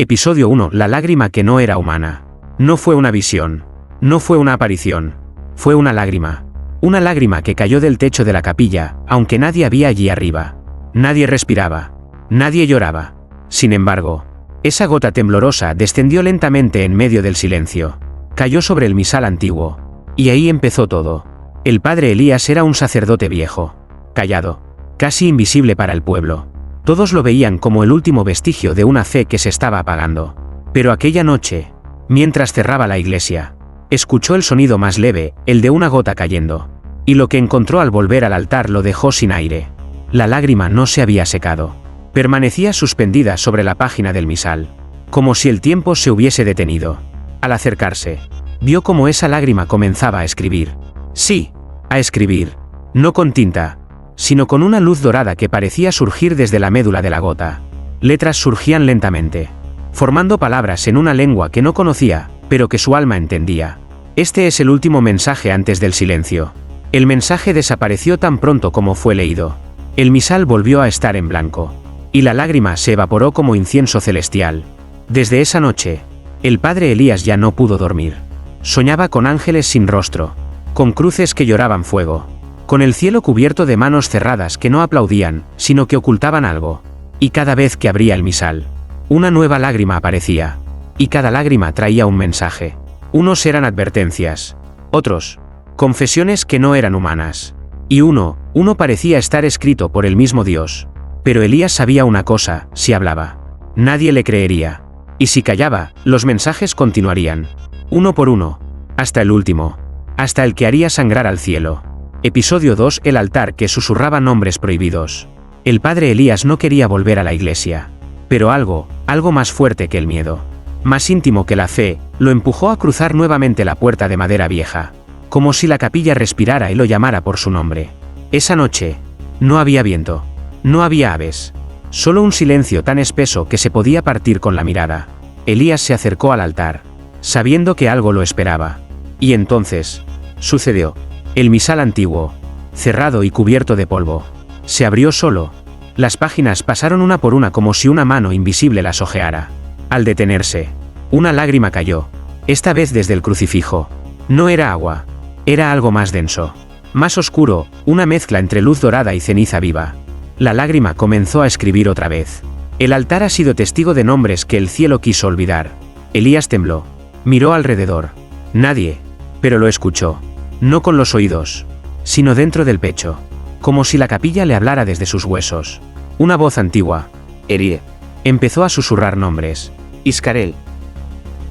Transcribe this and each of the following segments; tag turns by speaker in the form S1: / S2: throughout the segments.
S1: Episodio 1. La lágrima que no era humana. No fue una visión. No fue una aparición. Fue una lágrima. Una lágrima que cayó del techo de la capilla, aunque nadie había allí arriba. Nadie respiraba. Nadie lloraba. Sin embargo, esa gota temblorosa descendió lentamente en medio del silencio. Cayó sobre el misal antiguo. Y ahí empezó todo. El padre Elías era un sacerdote viejo. Callado. Casi invisible para el pueblo. Todos lo veían como el último vestigio de una fe que se estaba apagando. Pero aquella noche, mientras cerraba la iglesia, escuchó el sonido más leve, el de una gota cayendo. Y lo que encontró al volver al altar lo dejó sin aire. La lágrima no se había secado. Permanecía suspendida sobre la página del misal, como si el tiempo se hubiese detenido. Al acercarse, vio cómo esa lágrima comenzaba a escribir. Sí, a escribir. No con tinta, sino con una luz dorada que parecía surgir desde la médula de la gota. Letras surgían lentamente, formando palabras en una lengua que no conocía, pero que su alma entendía. Este es el último mensaje antes del silencio. El mensaje desapareció tan pronto como fue leído. El misal volvió a estar en blanco. Y la lágrima se evaporó como incienso celestial. Desde esa noche, el padre Elías ya no pudo dormir. Soñaba con ángeles sin rostro, con cruces que lloraban fuego, con el cielo cubierto de manos cerradas que no aplaudían, sino que ocultaban algo. Y cada vez que abría el misal, una nueva lágrima aparecía. Y cada lágrima traía un mensaje. Unos eran advertencias, otros, confesiones que no eran humanas. Y uno parecía estar escrito por el mismo Dios. Pero Elías sabía una cosa: si hablaba, nadie le creería. Y si callaba, los mensajes continuarían. Uno por uno, hasta el último, hasta el que haría sangrar al cielo. Episodio 2. El altar que susurraba nombres prohibidos. El padre Elías no quería volver a la iglesia. Pero algo más fuerte que el miedo, más íntimo que la fe, lo empujó a cruzar nuevamente la puerta de madera vieja, como si la capilla respirara y lo llamara por su nombre. Esa noche, no había viento. No había aves. Solo un silencio tan espeso que se podía partir con la mirada. Elías se acercó al altar, sabiendo que algo lo esperaba. Y entonces, sucedió. El misal antiguo, cerrado y cubierto de polvo, se abrió solo. Las páginas pasaron una por una como si una mano invisible las hojeara. Al detenerse, una lágrima cayó, esta vez desde el crucifijo. No era agua, era algo más denso, más oscuro, una mezcla entre luz dorada y ceniza viva. La lágrima comenzó a escribir otra vez. El altar ha sido testigo de nombres que el cielo quiso olvidar. Elías tembló. Miró alrededor. Nadie. Pero lo escuchó. No con los oídos, sino dentro del pecho. Como si la capilla le hablara desde sus huesos. Una voz antigua, Erie, empezó a susurrar nombres. Iscarel.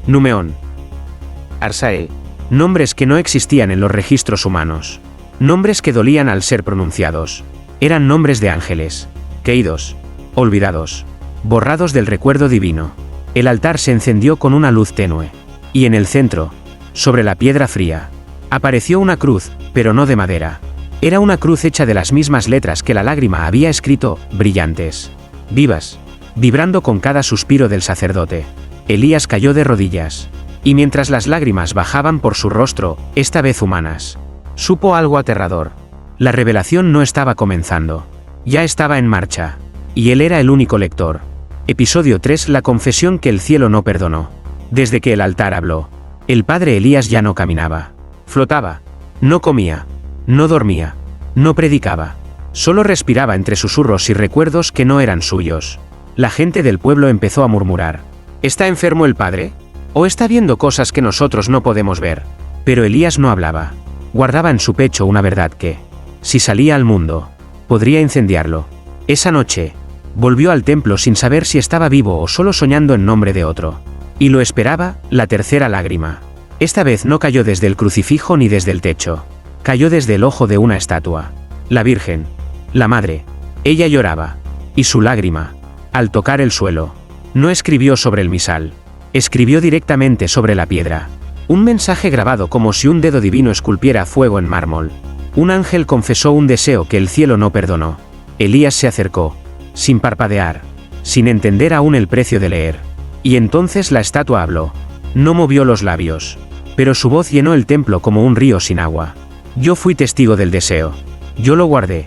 S1: Numeón. Arsael. Nombres que no existían en los registros humanos. Nombres que dolían al ser pronunciados. Eran nombres de ángeles, caídos, olvidados, borrados del recuerdo divino. El altar se encendió con una luz tenue. Y en el centro, sobre la piedra fría, apareció una cruz, pero no de madera. Era una cruz hecha de las mismas letras que la lágrima había escrito, brillantes, vivas, vibrando con cada suspiro del sacerdote. Elías cayó de rodillas. Y mientras las lágrimas bajaban por su rostro, esta vez humanas, supo algo aterrador. La revelación no estaba comenzando. Ya estaba en marcha. Y él era el único lector. Episodio 3. La confesión que el cielo no perdonó. Desde que el altar habló, el padre Elías ya no caminaba. Flotaba. No comía. No dormía. No predicaba. Solo respiraba entre susurros y recuerdos que no eran suyos. La gente del pueblo empezó a murmurar. ¿Está enfermo el padre? ¿O está viendo cosas que nosotros no podemos ver? Pero Elías no hablaba. Guardaba en su pecho una verdad que, si salía al mundo, podría incendiarlo. Esa noche, volvió al templo sin saber si estaba vivo o solo soñando en nombre de otro. Y lo esperaba, la tercera lágrima. Esta vez no cayó desde el crucifijo ni desde el techo. Cayó desde el ojo de una estatua. La Virgen. La Madre. Ella lloraba. Y su lágrima, al tocar el suelo, no escribió sobre el misal. Escribió directamente sobre la piedra. Un mensaje grabado como si un dedo divino esculpiera fuego en mármol. Un ángel confesó un deseo que el cielo no perdonó. Elías se acercó, sin parpadear, sin entender aún el precio de leer. Y entonces la estatua habló. No movió los labios, pero su voz llenó el templo como un río sin agua. Yo fui testigo del deseo. Yo lo guardé.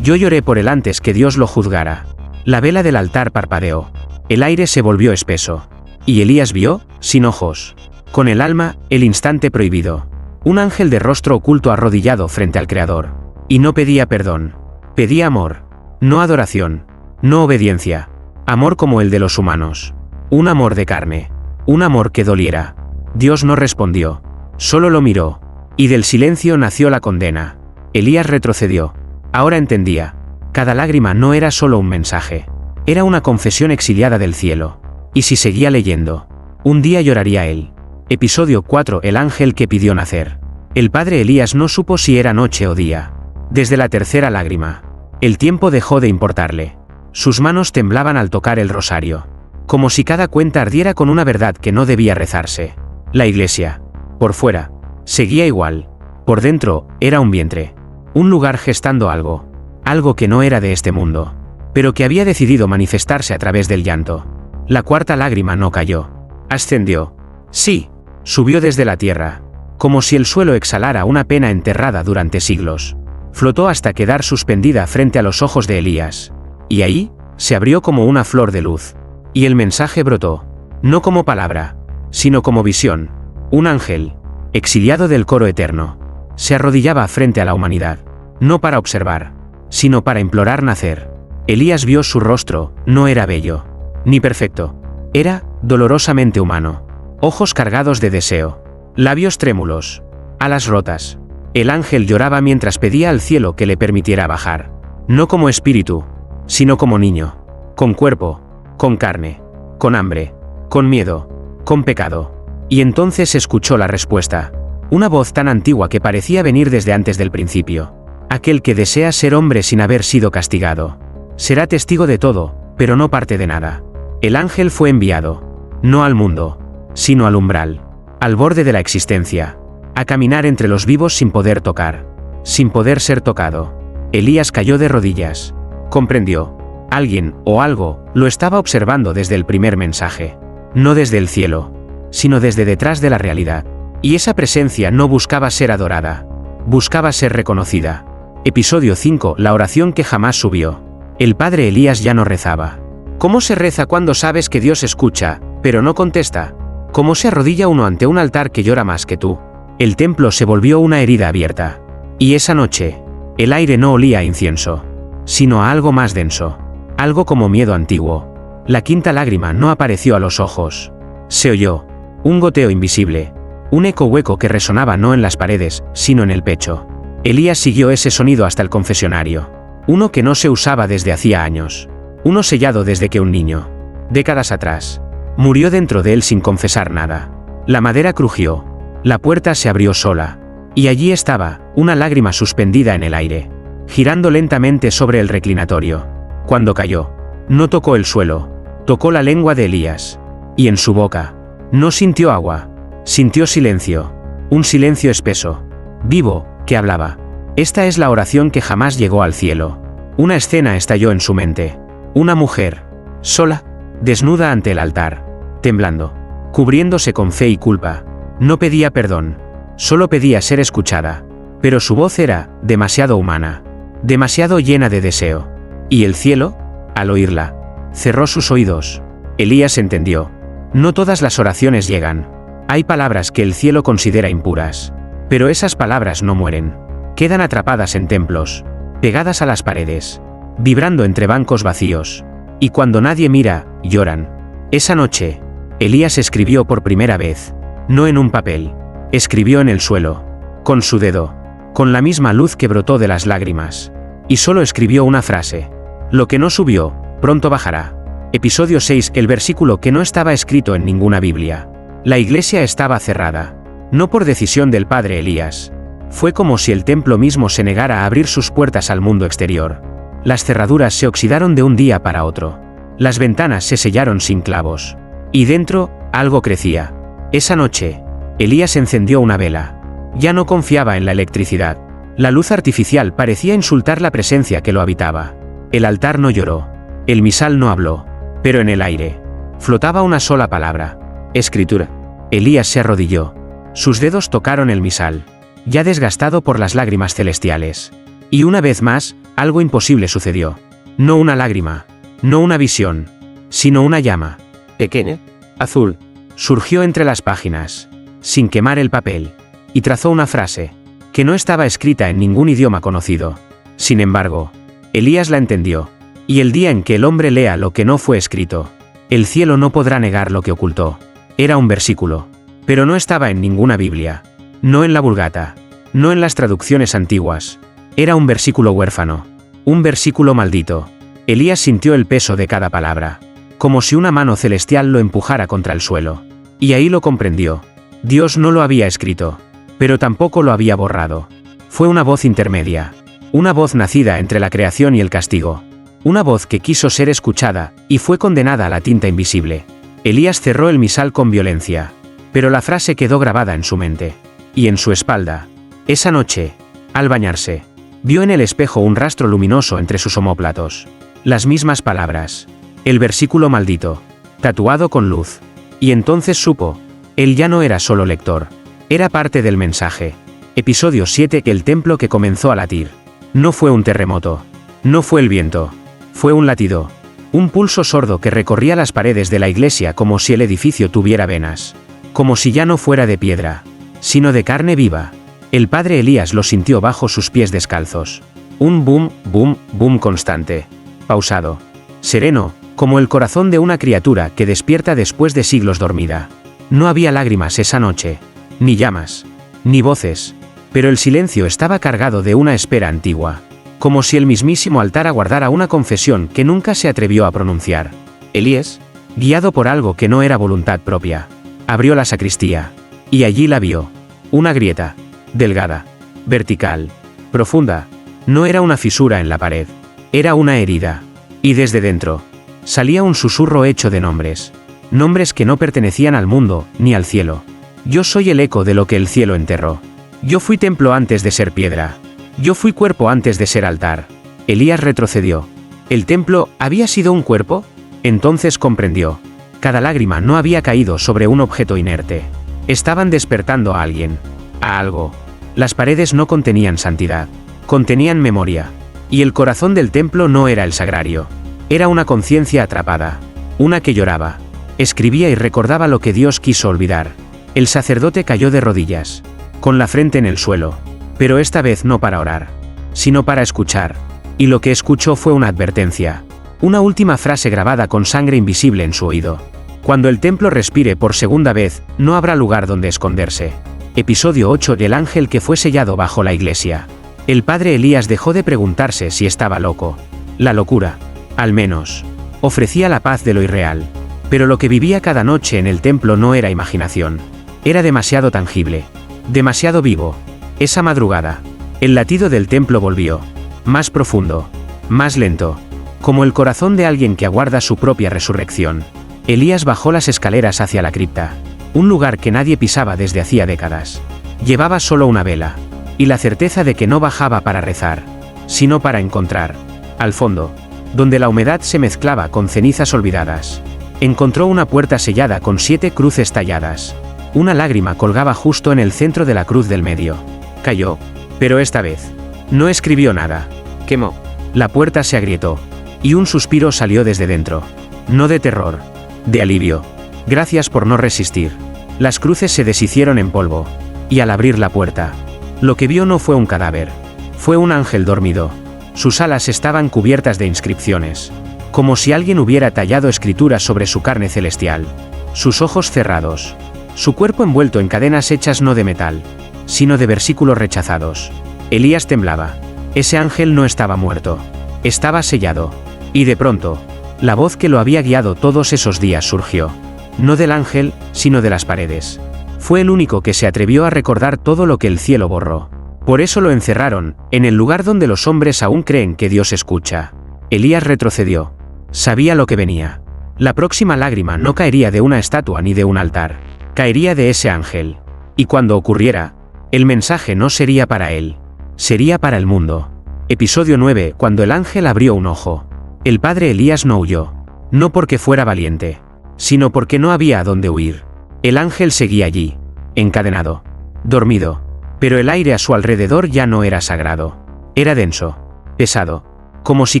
S1: Yo lloré por él antes que Dios lo juzgara. La vela del altar parpadeó. El aire se volvió espeso. Y Elías vio, sin ojos, con el alma, el instante prohibido. Un ángel de rostro oculto arrodillado frente al Creador. Y no pedía perdón. Pedía amor. No adoración. No obediencia. Amor como el de los humanos. Un amor de carne. Un amor que doliera. Dios no respondió. Solo lo miró. Y del silencio nació la condena. Elías retrocedió. Ahora entendía. Cada lágrima no era solo un mensaje. Era una confesión exiliada del cielo. Y si seguía leyendo, un día lloraría él. Episodio 4. El ángel que pidió nacer. El padre Elías no supo si era noche o día. Desde la tercera lágrima, el tiempo dejó de importarle. Sus manos temblaban al tocar el rosario. Como si cada cuenta ardiera con una verdad que no debía rezarse. La iglesia, por fuera, seguía igual. Por dentro, era un vientre. Un lugar gestando algo. Algo que no era de este mundo. Pero que había decidido manifestarse a través del llanto. La cuarta lágrima no cayó. Ascendió. Sí, subió desde la tierra. Como si el suelo exhalara una pena enterrada durante siglos. Flotó hasta quedar suspendida frente a los ojos de Elías. Y ahí, se abrió como una flor de luz. Y el mensaje brotó. No como palabra, sino como visión. Un ángel, exiliado del coro eterno, se arrodillaba frente a la humanidad. No para observar, sino para implorar nacer. Elías vio su rostro, no era bello, ni perfecto. Era, dolorosamente humano. Ojos cargados de deseo. Labios trémulos. Alas rotas. El ángel lloraba mientras pedía al cielo que le permitiera bajar. No como espíritu, sino como niño. Con cuerpo, con carne, con hambre, con miedo, con pecado. Y entonces escuchó la respuesta. Una voz tan antigua que parecía venir desde antes del principio. Aquel que desea ser hombre sin haber sido castigado. Será testigo de todo, pero no parte de nada. El ángel fue enviado. No al mundo, sino al umbral. Al borde de la existencia. A caminar entre los vivos sin poder tocar. Sin poder ser tocado. Elías cayó de rodillas. Comprendió. Alguien, o algo, lo estaba observando desde el primer mensaje. No desde el cielo, sino desde detrás de la realidad. Y esa presencia no buscaba ser adorada. Buscaba ser reconocida. Episodio 5. La oración que jamás subió. El padre Elías ya no rezaba. ¿Cómo se reza cuando sabes que Dios escucha, pero no contesta? ¿Cómo se arrodilla uno ante un altar que llora más que tú? El templo se volvió una herida abierta. Y esa noche, el aire no olía a incienso, sino a algo más denso. Algo como miedo antiguo. La quinta lágrima no apareció a los ojos. Se oyó. Un goteo invisible. Un eco hueco que resonaba no en las paredes, sino en el pecho. Elías siguió ese sonido hasta el confesionario. Uno que no se usaba desde hacía años. Uno sellado desde que un niño, décadas atrás, murió dentro de él sin confesar nada. La madera crujió. La puerta se abrió sola. Y allí estaba, una lágrima suspendida en el aire, girando lentamente sobre el reclinatorio. Cuando cayó, no tocó el suelo, tocó la lengua de Elías. Y en su boca, no sintió agua, sintió silencio. Un silencio espeso, vivo, que hablaba. Esta es la oración que jamás llegó al cielo. Una escena estalló en su mente. Una mujer, sola, desnuda ante el altar, temblando, cubriéndose con fe y culpa. No pedía perdón, solo pedía ser escuchada. Pero su voz era demasiado humana, demasiado llena de deseo. Y el cielo, al oírla, cerró sus oídos. Elías entendió. No todas las oraciones llegan. Hay palabras que el cielo considera impuras. Pero esas palabras no mueren. Quedan atrapadas en templos, pegadas a las paredes, vibrando entre bancos vacíos. Y cuando nadie mira, lloran. Esa noche, Elías escribió por primera vez. No en un papel. Escribió en el suelo. Con su dedo. Con la misma luz que brotó de las lágrimas. Y solo escribió una frase. Lo que no subió, pronto bajará. Episodio 6. El versículo que no estaba escrito en ninguna Biblia. La iglesia estaba cerrada. No por decisión del padre Elías. Fue como si el templo mismo se negara a abrir sus puertas al mundo exterior. Las cerraduras se oxidaron de un día para otro. Las ventanas se sellaron sin clavos. Y dentro, algo crecía. Esa noche, Elías encendió una vela. Ya no confiaba en la electricidad. La luz artificial parecía insultar la presencia que lo habitaba. El altar no lloró. El misal no habló. Pero en el aire, flotaba una sola palabra. Escritura. Elías se arrodilló. Sus dedos tocaron el misal, ya desgastado por las lágrimas celestiales. Y una vez más, algo imposible sucedió. No una lágrima, no una visión, sino una llama. Pequeña, azul, surgió entre las páginas, sin quemar el papel, y trazó una frase, que no estaba escrita en ningún idioma conocido. Sin embargo, Elías la entendió, y el día en que el hombre lea lo que no fue escrito, el cielo no podrá negar lo que ocultó. Era un versículo, pero no estaba en ninguna Biblia, no en la Vulgata, no en las traducciones antiguas. Era un versículo huérfano, un versículo maldito. Elías sintió el peso de cada palabra, como si una mano celestial lo empujara contra el suelo. Y ahí lo comprendió. Dios no lo había escrito, pero tampoco lo había borrado. Fue una voz intermedia, una voz nacida entre la creación y el castigo. Una voz que quiso ser escuchada, y fue condenada a la tinta invisible. Elías cerró el misal con violencia, pero la frase quedó grabada en su mente, y en su espalda. Esa noche, al bañarse, vio en el espejo un rastro luminoso entre sus omóplatos. Las mismas palabras. El versículo maldito, tatuado con luz. Y entonces supo, él ya no era solo lector, era parte del mensaje. Episodio 7. El templo que comenzó a latir. No fue un terremoto, no fue el viento, fue un latido, un pulso sordo que recorría las paredes de la iglesia como si el edificio tuviera venas, como si ya no fuera de piedra, sino de carne viva. El padre Elías lo sintió bajo sus pies descalzos. Un boom, boom, boom constante, pausado, sereno, como el corazón de una criatura que despierta después de siglos dormida. No había lágrimas esa noche, ni llamas, ni voces, pero el silencio estaba cargado de una espera antigua, como si el mismísimo altar aguardara una confesión que nunca se atrevió a pronunciar. Elías, guiado por algo que no era voluntad propia, abrió la sacristía, y allí la vio. Una grieta, delgada, vertical, profunda. No era una fisura en la pared, era una herida, y desde dentro salía un susurro hecho de nombres, nombres que no pertenecían al mundo, ni al cielo. Yo soy el eco de lo que el cielo enterró. Yo fui templo antes de ser piedra. Yo fui cuerpo antes de ser altar. Elías retrocedió. ¿El templo había sido un cuerpo? Entonces comprendió. Cada lágrima no había caído sobre un objeto inerte. Estaban despertando a alguien, a algo. Las paredes no contenían santidad, contenían memoria. Y el corazón del templo no era el sagrario. Era una conciencia atrapada, una que lloraba, escribía y recordaba lo que Dios quiso olvidar. El sacerdote cayó de rodillas, con la frente en el suelo, pero esta vez no para orar, sino para escuchar. Y lo que escuchó fue una advertencia, una última frase grabada con sangre invisible en su oído. Cuando el templo respire por segunda vez, no habrá lugar donde esconderse. Episodio 8. El ángel que fue sellado bajo la iglesia. El padre Elías dejó de preguntarse si estaba loco. La locura, al menos, ofrecía la paz de lo irreal. Pero lo que vivía cada noche en el templo no era imaginación. Era demasiado tangible, demasiado vivo. Esa madrugada, el latido del templo volvió, más profundo, más lento, como el corazón de alguien que aguarda su propia resurrección. Elías bajó las escaleras hacia la cripta, un lugar que nadie pisaba desde hacía décadas. Llevaba solo una vela, y la certeza de que no bajaba para rezar, sino para encontrar, al fondo, donde la humedad se mezclaba con cenizas olvidadas, encontró una puerta sellada con 7 cruces talladas. Una lágrima colgaba justo en el centro de la cruz del medio. Cayó, pero esta vez no escribió nada. Quemó. La puerta se agrietó, y un suspiro salió desde dentro. No de terror, de alivio. Gracias por no resistir. Las cruces se deshicieron en polvo, y al abrir la puerta, lo que vio no fue un cadáver, fue un ángel dormido. Sus alas estaban cubiertas de inscripciones, como si alguien hubiera tallado escrituras sobre su carne celestial. Sus ojos cerrados, su cuerpo envuelto en cadenas hechas no de metal, sino de versículos rechazados. Elías temblaba. Ese ángel no estaba muerto, estaba sellado. Y de pronto, la voz que lo había guiado todos esos días surgió. No del ángel, sino de las paredes. Fue el único que se atrevió a recordar todo lo que el cielo borró. Por eso lo encerraron, en el lugar donde los hombres aún creen que Dios escucha. Elías retrocedió. Sabía lo que venía. La próxima lágrima no caería de una estatua ni de un altar. Caería de ese ángel. Y cuando ocurriera, el mensaje no sería para él. Sería para el mundo. Episodio 9. Cuando el ángel abrió un ojo. El padre Elías no huyó. No porque fuera valiente, sino porque no había a dónde huir. El ángel seguía allí, encadenado, dormido. Pero el aire a su alrededor ya no era sagrado. Era denso, pesado, como si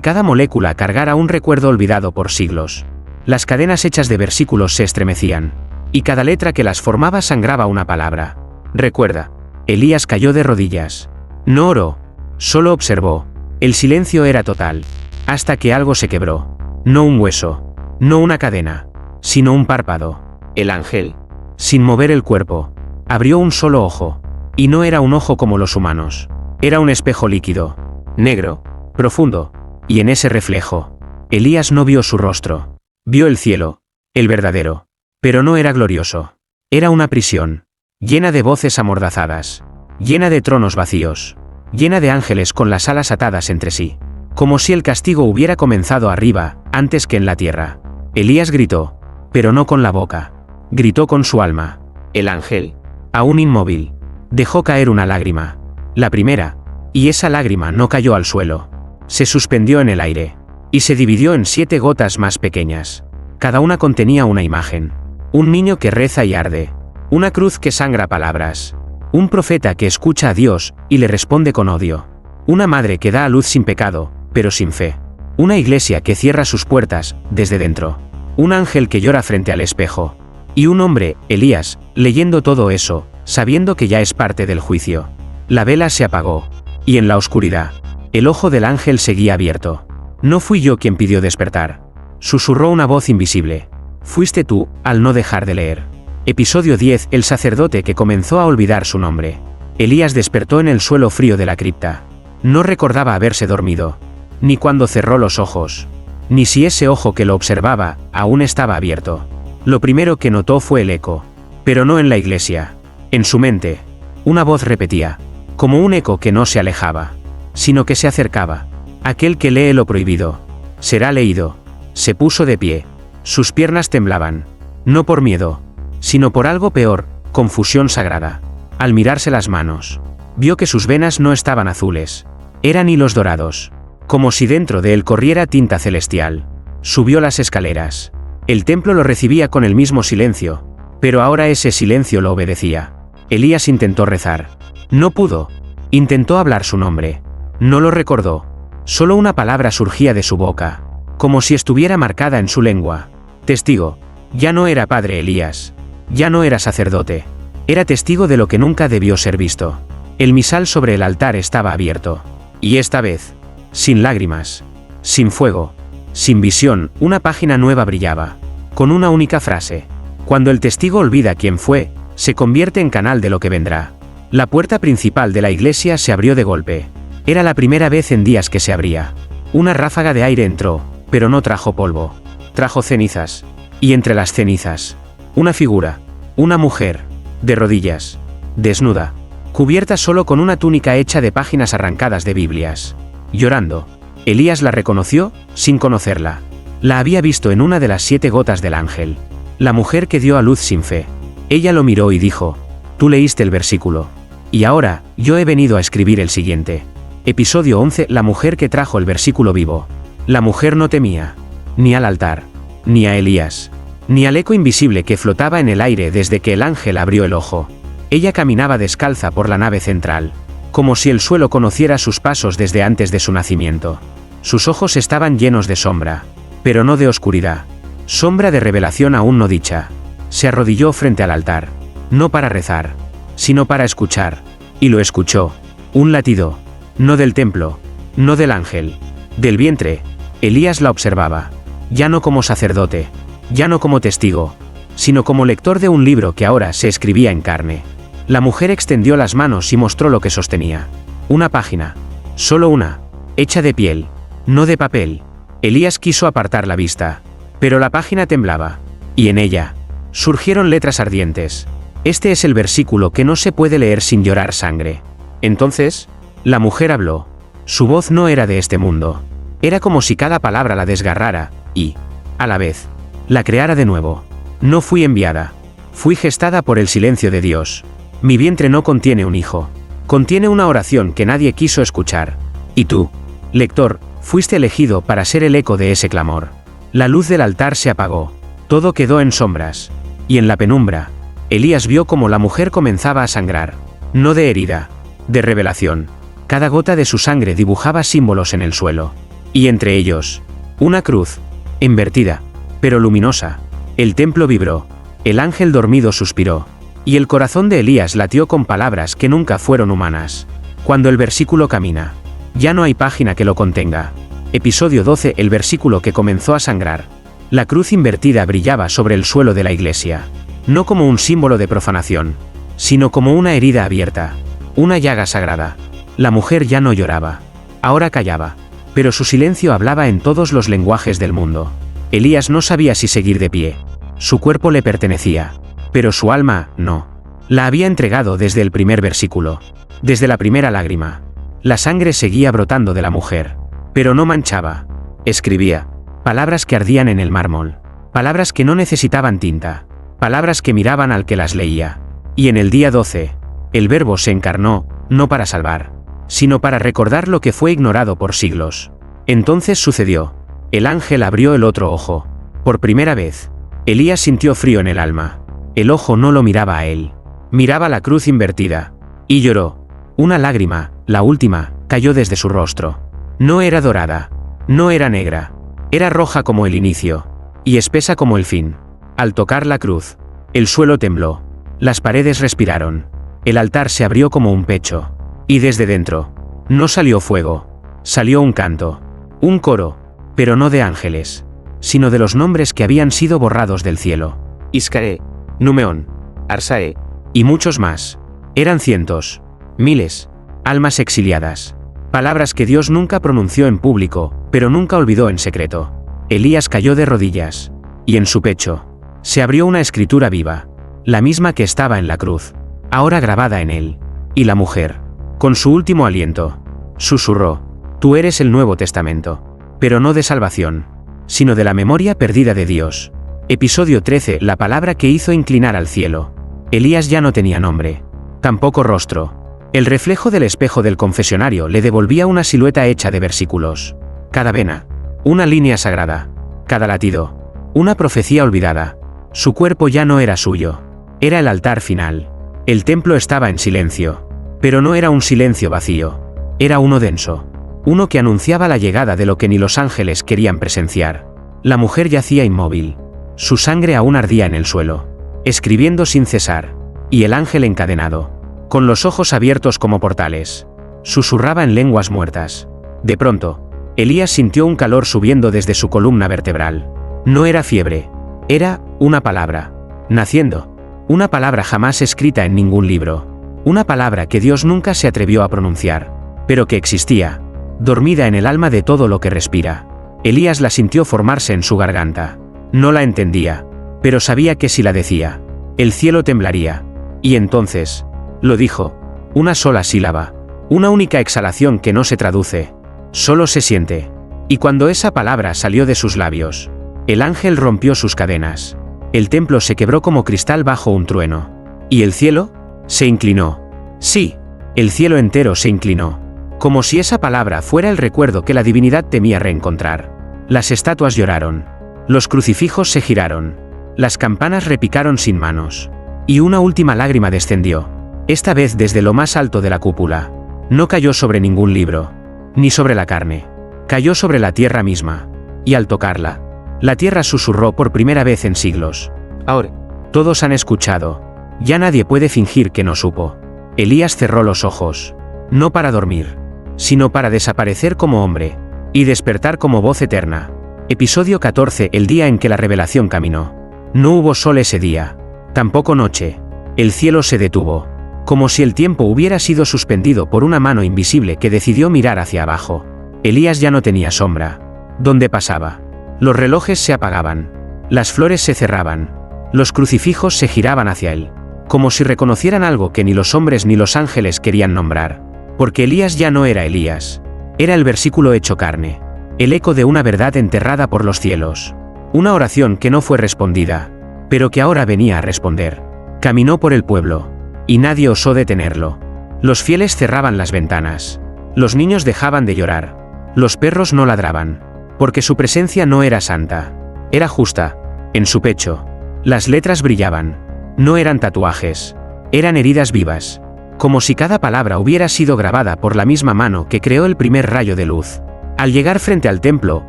S1: cada molécula cargara un recuerdo olvidado por siglos. Las cadenas hechas de versículos se estremecían, y cada letra que las formaba sangraba una palabra. Recuerda. Elías cayó de rodillas. No oró, solo observó. El silencio era total, hasta que algo se quebró. No un hueso, no una cadena, sino un párpado. El ángel, sin mover el cuerpo, abrió un solo ojo, y no era un ojo como los humanos. Era un espejo líquido, negro, profundo, y en ese reflejo, Elías no vio su rostro. Vio el cielo, el verdadero, pero no era glorioso. Era una prisión, llena de voces amordazadas, llena de tronos vacíos, llena de ángeles con las alas atadas entre sí, como si el castigo hubiera comenzado arriba, antes que en la tierra. Elías gritó, pero no con la boca, gritó con su alma. El ángel, aún inmóvil, dejó caer una lágrima, la primera, y esa lágrima no cayó al suelo, se suspendió en el aire, y se dividió en 7 gotas más pequeñas. Cada una contenía una imagen. Un niño que reza y arde. Una cruz que sangra palabras. Un profeta que escucha a Dios y le responde con odio. Una madre que da a luz sin pecado, pero sin fe. Una iglesia que cierra sus puertas, desde dentro. Un ángel que llora frente al espejo. Y un hombre, Elías, leyendo todo eso, sabiendo que ya es parte del juicio. La vela se apagó. Y en la oscuridad, el ojo del ángel seguía abierto. No fui yo quien pidió despertar. Susurró una voz invisible. Fuiste tú, al no dejar de leer. Episodio 10. El sacerdote que comenzó a olvidar su nombre. Elías despertó en el suelo frío de la cripta. No recordaba haberse dormido. Ni cuando cerró los ojos. Ni si ese ojo que lo observaba, aún estaba abierto. Lo primero que notó fue el eco. Pero no en la iglesia. En su mente. Una voz repetía. Como un eco que no se alejaba, sino que se acercaba. Aquel que lee lo prohibido, será leído. Se puso de pie. Sus piernas temblaban. No por miedo, sino por algo peor, confusión sagrada. Al mirarse las manos, vio que sus venas no estaban azules. Eran hilos dorados. Como si dentro de él corriera tinta celestial. Subió las escaleras. El templo lo recibía con el mismo silencio, pero ahora ese silencio lo obedecía. Elías intentó rezar. No pudo. Intentó hablar su nombre. No lo recordó. Solo una palabra surgía de su boca, como si estuviera marcada en su lengua. Testigo. Ya no era padre Elías. Ya no era sacerdote. Era testigo de lo que nunca debió ser visto. El misal sobre el altar estaba abierto. Y esta vez, sin lágrimas, sin fuego, sin visión, una página nueva brillaba, con una única frase. Cuando el testigo olvida quién fue, se convierte en canal de lo que vendrá. La puerta principal de la iglesia se abrió de golpe. Era la primera vez en días que se abría. Una ráfaga de aire entró, pero no trajo polvo. Trajo cenizas. Y entre las cenizas, una figura. Una mujer. De rodillas. Desnuda. Cubierta solo con una túnica hecha de páginas arrancadas de Biblias. Llorando. Elías la reconoció, sin conocerla. La había visto en una de las 7 gotas del ángel. La mujer que dio a luz sin fe. Ella lo miró y dijo: tú leíste el versículo. Y ahora, yo he venido a escribir el siguiente. Episodio 11. La mujer que trajo el versículo vivo. La mujer no temía. Ni al altar. Ni a Elías. Ni al eco invisible que flotaba en el aire desde que el ángel abrió el ojo. Ella caminaba descalza por la nave central. Como si el suelo conociera sus pasos desde antes de su nacimiento. Sus ojos estaban llenos de sombra. Pero no de oscuridad. Sombra de revelación aún no dicha. Se arrodilló frente al altar. No para rezar, sino para escuchar. Y lo escuchó. Un latido. No del templo. No del ángel. Del vientre. Elías la observaba. Ya no como sacerdote. Ya no como testigo. Sino como lector de un libro que ahora se escribía en carne. La mujer extendió las manos y mostró lo que sostenía. Una página. Solo una. Hecha de piel. No de papel. Elías quiso apartar la vista. Pero la página temblaba. Y en ella surgieron letras ardientes. Este es el versículo que no se puede leer sin llorar sangre. Entonces, la mujer habló. Su voz no era de este mundo. Era como si cada palabra la desgarrara, y, a la vez, la creara de nuevo. No fui enviada. Fui gestada por el silencio de Dios. Mi vientre no contiene un hijo. Contiene una oración que nadie quiso escuchar. Y tú, lector, fuiste elegido para ser el eco de ese clamor. La luz del altar se apagó. Todo quedó en sombras. Y en la penumbra, Elías vio como la mujer comenzaba a sangrar. No de herida, de revelación. Cada gota de su sangre dibujaba símbolos en el suelo. Y entre ellos, una cruz, invertida. pero luminosa. El templo vibró. El ángel dormido suspiró. Y el corazón de Elías latió con palabras que nunca fueron humanas. Cuando el versículo camina, ya no hay página que lo contenga. Episodio 12. El versículo que comenzó a sangrar. La cruz invertida brillaba sobre el suelo de la iglesia. No como un símbolo de profanación, sino como una herida abierta. Una llaga sagrada. La mujer ya no lloraba. Ahora callaba. Pero su silencio hablaba en todos los lenguajes del mundo. Elías no sabía si seguir de pie. Su cuerpo le pertenecía. Pero su alma, no. La había entregado desde el primer versículo. Desde la primera lágrima. La sangre seguía brotando de la mujer. Pero no manchaba. Escribía. Palabras que ardían en el mármol. Palabras que no necesitaban tinta. Palabras que miraban al que las leía. Y en el día 12, el Verbo se encarnó, no para salvar, sino para recordar lo que fue ignorado por siglos. Entonces sucedió. El ángel abrió el otro ojo. Por primera vez, Elías sintió frío en el alma. El ojo no lo miraba a él. Miraba la cruz invertida. Y lloró. Una lágrima, la última, cayó desde su rostro. No era dorada. No era negra. Era roja como el inicio. Y espesa como el fin. Al tocar la cruz, el suelo tembló. Las paredes respiraron. El altar se abrió como un pecho. Y desde dentro, no salió fuego. Salió un canto. Un coro. Pero no de ángeles, sino de los nombres que habían sido borrados del cielo. Iscae, Numeón, Arsae, y muchos más. Eran cientos, miles, almas exiliadas. Palabras que Dios nunca pronunció en público, pero nunca olvidó en secreto. Elías cayó de rodillas. Y en su pecho, se abrió una escritura viva. La misma que estaba en la cruz. Ahora grabada en él. Y la mujer, con su último aliento, susurró: Tú eres el Nuevo Testamento. Pero no de salvación, sino de la memoria perdida de Dios. Episodio 13. La palabra que hizo inclinar al cielo. Elías ya no tenía nombre. Tampoco rostro. El reflejo del espejo del confesionario le devolvía una silueta hecha de versículos. Cada vena, una línea sagrada. Cada latido, una profecía olvidada. Su cuerpo ya no era suyo. Era el altar final. El templo estaba en silencio. Pero no era un silencio vacío. Era uno denso. Uno que anunciaba la llegada de lo que ni los ángeles querían presenciar. La mujer yacía inmóvil. Su sangre aún ardía en el suelo. Escribiendo sin cesar. Y el ángel encadenado, con los ojos abiertos como portales, susurraba en lenguas muertas. De pronto, Elías sintió un calor subiendo desde su columna vertebral. No era fiebre. Era una palabra. Naciendo. Una palabra jamás escrita en ningún libro. Una palabra que Dios nunca se atrevió a pronunciar. Pero que existía. Dormida en el alma de todo lo que respira. Elías la sintió formarse en su garganta. No la entendía, pero sabía que si la decía, el cielo temblaría. Y entonces, lo dijo. Una sola sílaba. Una única exhalación que no se traduce. Solo se siente. Y cuando esa palabra salió de sus labios, el ángel rompió sus cadenas. El templo se quebró como cristal bajo un trueno. Y el cielo se inclinó. Sí, el cielo entero se inclinó. Como si esa palabra fuera el recuerdo que la divinidad temía reencontrar. Las estatuas lloraron. Los crucifijos se giraron. Las campanas repicaron sin manos. Y una última lágrima descendió. Esta vez desde lo más alto de la cúpula. No cayó sobre ningún libro. Ni sobre la carne. Cayó sobre la tierra misma. Y al tocarla, la tierra susurró por primera vez en siglos. Ahora, todos han escuchado. Ya nadie puede fingir que no supo. Elías cerró los ojos. No para dormir, sino para desaparecer como hombre, y despertar como voz eterna. Episodio 14. El día en que la revelación caminó. No hubo sol ese día. Tampoco noche. El cielo se detuvo. Como si el tiempo hubiera sido suspendido por una mano invisible que decidió mirar hacia abajo. Elías ya no tenía sombra. ¿Dónde pasaba? Los relojes se apagaban. Las flores se cerraban. Los crucifijos se giraban hacia él. Como si reconocieran algo que ni los hombres ni los ángeles querían nombrar. Porque Elías ya no era Elías. Era el versículo hecho carne. El eco de una verdad enterrada por los cielos. Una oración que no fue respondida, pero que ahora venía a responder. Caminó por el pueblo. Y nadie osó detenerlo. Los fieles cerraban las ventanas. Los niños dejaban de llorar. Los perros no ladraban. Porque su presencia no era santa. Era justa. En su pecho, las letras brillaban. No eran tatuajes. Eran heridas vivas. Como si cada palabra hubiera sido grabada por la misma mano que creó el primer rayo de luz. Al llegar frente al templo,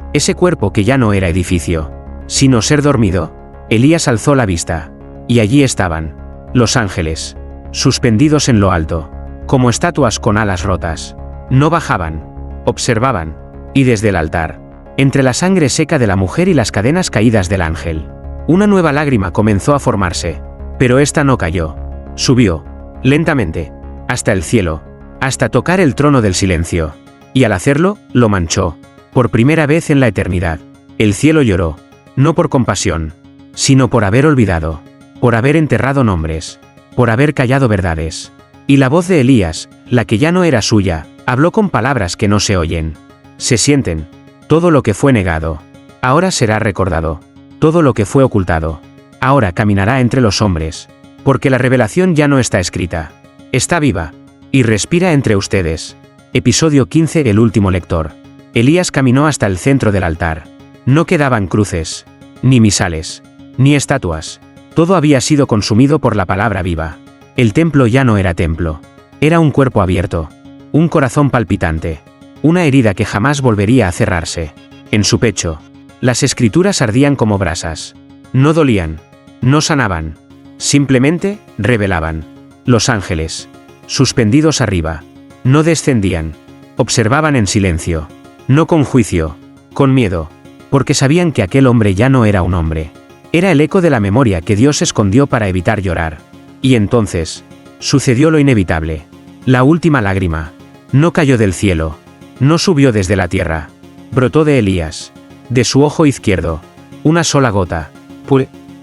S1: ese cuerpo que ya no era edificio, sino ser dormido. Elías alzó la vista. Y allí estaban los ángeles, suspendidos en lo alto, como estatuas con alas rotas. No bajaban, observaban, y desde el altar, entre la sangre seca de la mujer y las cadenas caídas del ángel, una nueva lágrima comenzó a formarse, pero esta no cayó. Subió, lentamente, hasta el cielo, hasta tocar el trono del silencio, y al hacerlo, lo manchó, por primera vez en la eternidad. El cielo lloró, no por compasión, sino por haber olvidado, por haber enterrado nombres, por haber callado verdades. Y la voz de Elías, la que ya no era suya, habló con palabras que no se oyen, se sienten. Todo lo que fue negado, ahora será recordado. Todo lo que fue ocultado, ahora caminará entre los hombres. Porque la revelación ya no está escrita, está viva, y respira entre ustedes. Episodio 15. El último lector. Elías caminó hasta el centro del altar. No quedaban cruces, ni misales, ni estatuas. Todo había sido consumido por la palabra viva. El templo ya no era templo. Era un cuerpo abierto, un corazón palpitante, una herida que jamás volvería a cerrarse. En su pecho, las escrituras ardían como brasas. No dolían, no sanaban, simplemente revelaban. Los ángeles, suspendidos arriba, no descendían, observaban en silencio, no con juicio, con miedo, porque sabían que aquel hombre ya no era un hombre. Era el eco de la memoria que Dios escondió para evitar llorar. Y entonces, sucedió lo inevitable. La última lágrima. No cayó del cielo, no subió desde la tierra. Brotó de Elías, de su ojo izquierdo, una sola gota,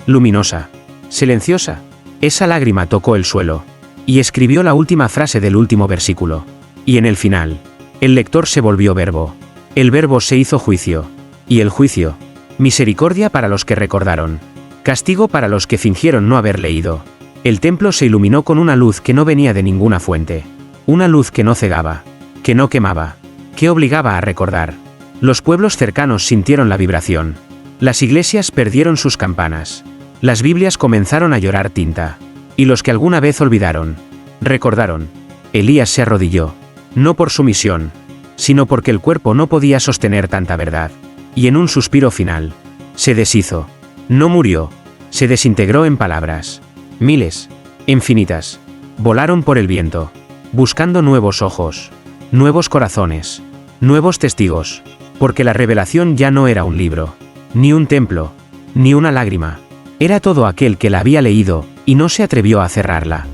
S1: luminosa, silenciosa. Esa lágrima tocó el suelo, y escribió la última frase del último versículo. Y en el final, el lector se volvió verbo. El verbo se hizo juicio. Y el juicio, misericordia para los que recordaron, castigo para los que fingieron no haber leído. El templo se iluminó con una luz que no venía de ninguna fuente. Una luz que no cegaba, que no quemaba, que obligaba a recordar. Los pueblos cercanos sintieron la vibración. Las iglesias perdieron sus campanas. Las Biblias comenzaron a llorar tinta. Y los que alguna vez olvidaron, recordaron. Elías se arrodilló, no por sumisión, sino porque el cuerpo no podía sostener tanta verdad. Y en un suspiro final, se deshizo. No murió, se desintegró en palabras. Miles, infinitas, volaron por el viento, buscando nuevos ojos, nuevos corazones, nuevos testigos, porque la revelación ya no era un libro, ni un templo, ni una lágrima. Era todo aquel que la había leído, y no se atrevió a cerrarla.